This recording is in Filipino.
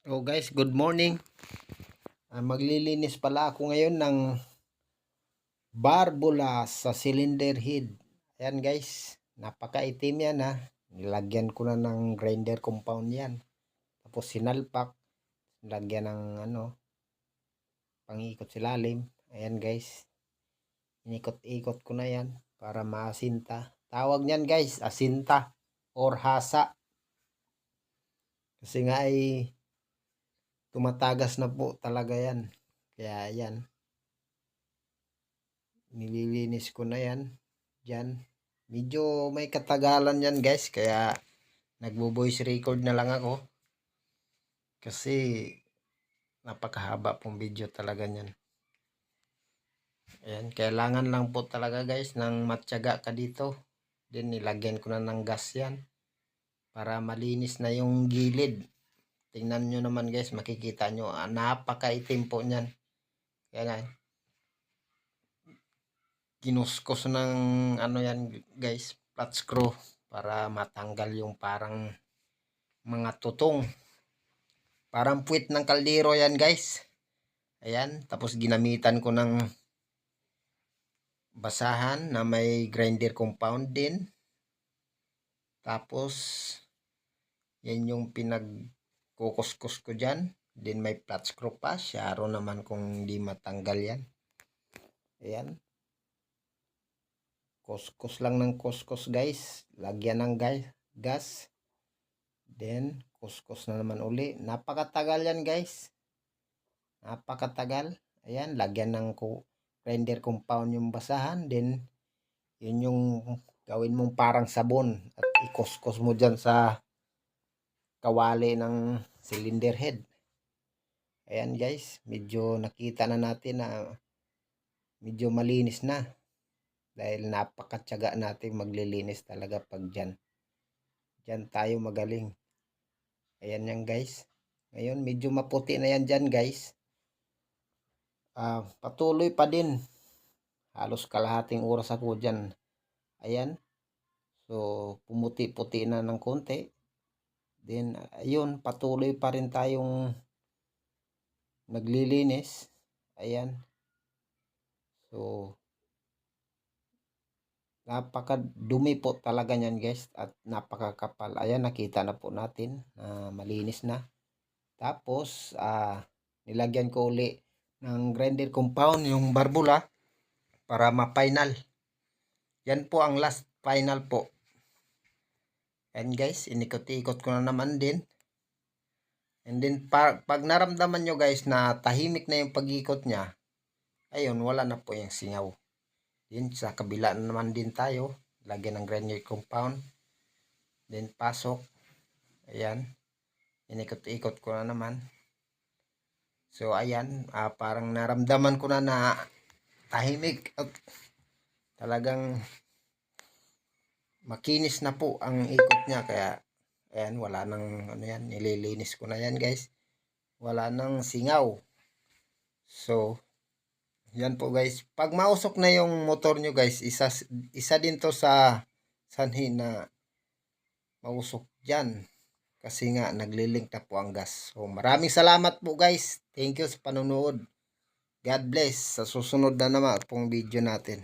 Oh guys, good morning. Maglilinis pala ako ngayon ng barbula sa cylinder head. Ayan guys, napakaitim yan ha. Nilagyan ko na ng grinder compound yan. Tapos sinalpak, nilagyan ng pangikot silalim. Ayan guys, inikot-ikot ko na yan para maasinta. Tawag niyan guys, asinta or hasa. Kasi nga ay tumatagas na po talaga yan. Kaya yan. Nililinis ko na yan dyan. Medyo may katagalan yan guys, kaya nagbo-voice record na lang ako kasi napakahaba pong video talaga nyan. Ayan, kailangan lang po talaga guys ng matyaga ka dito. Then nilagyan ko na ng gas yan para malinis na yung gilid. Tingnan nyo naman guys, makikita nyo napakaitim po nyan. Kaya nga kinuskos ng yan guys, flat screw para matanggal yung parang mga tutong, parang puwit ng kaldero yan guys. Ayan, tapos ginamitan ko ng basahan na may grinder compound din. Tapos yan yung pinagkukuskus ko dyan. Then may flat screw pa, syaro naman kung di matanggal yan. Ayan, kuskus lang ng kuskus guys, lagyan ng gas, then kuskus na naman uli. Napakatagal yan guys, napakatagal. Ayan, lagyan ng grinder compound yung basahan, then yun yung gawin mong parang sabon at ikuskus mo dyan sa kawali ng cylinder head. Ayan guys, medyo nakita na natin na medyo malinis na. Dahil napakatyaga natin maglilinis talaga pag dyan. Dyan tayo magaling. Ayan yan guys. Ngayon medyo maputi na yan dyan guys. Patuloy pa din. Halos kalahating oras ako dyan. Ayan. So pumuti-puti na ng konti. Then ayun, patuloy pa rin tayong naglilinis. Ayan. So napakadumi po talaga niyan guys at napakakapal. Ayan, nakita na po natin na malinis na. Tapos nilagyan ko uli ng grinder compound yung barbula para ma-final. Yan po ang last final po. And guys, inikot-ikot ko na naman din. And then pag naramdaman nyo guys na tahimik na yung pag-ikot nya, ayun, wala na po yung singaw. Then sa kabila naman din tayo, lagyan ng grinder compound, then pasok. Ayan, inikot-ikot ko na naman. So ayan, parang naramdaman ko na tahimik at talagang makinis na po ang ikot niya. Kaya ayan, wala nang yan, nililinis ko na yan guys, wala nang singaw. So yan po guys, pag mausok na yung motor nyo guys, isa din to sa sanhi na mausok dyan. Kasi nga naglilink na po ang gas. So maraming salamat po guys. Thank you sa panonood. God bless. Sa susunod na naman pong video natin.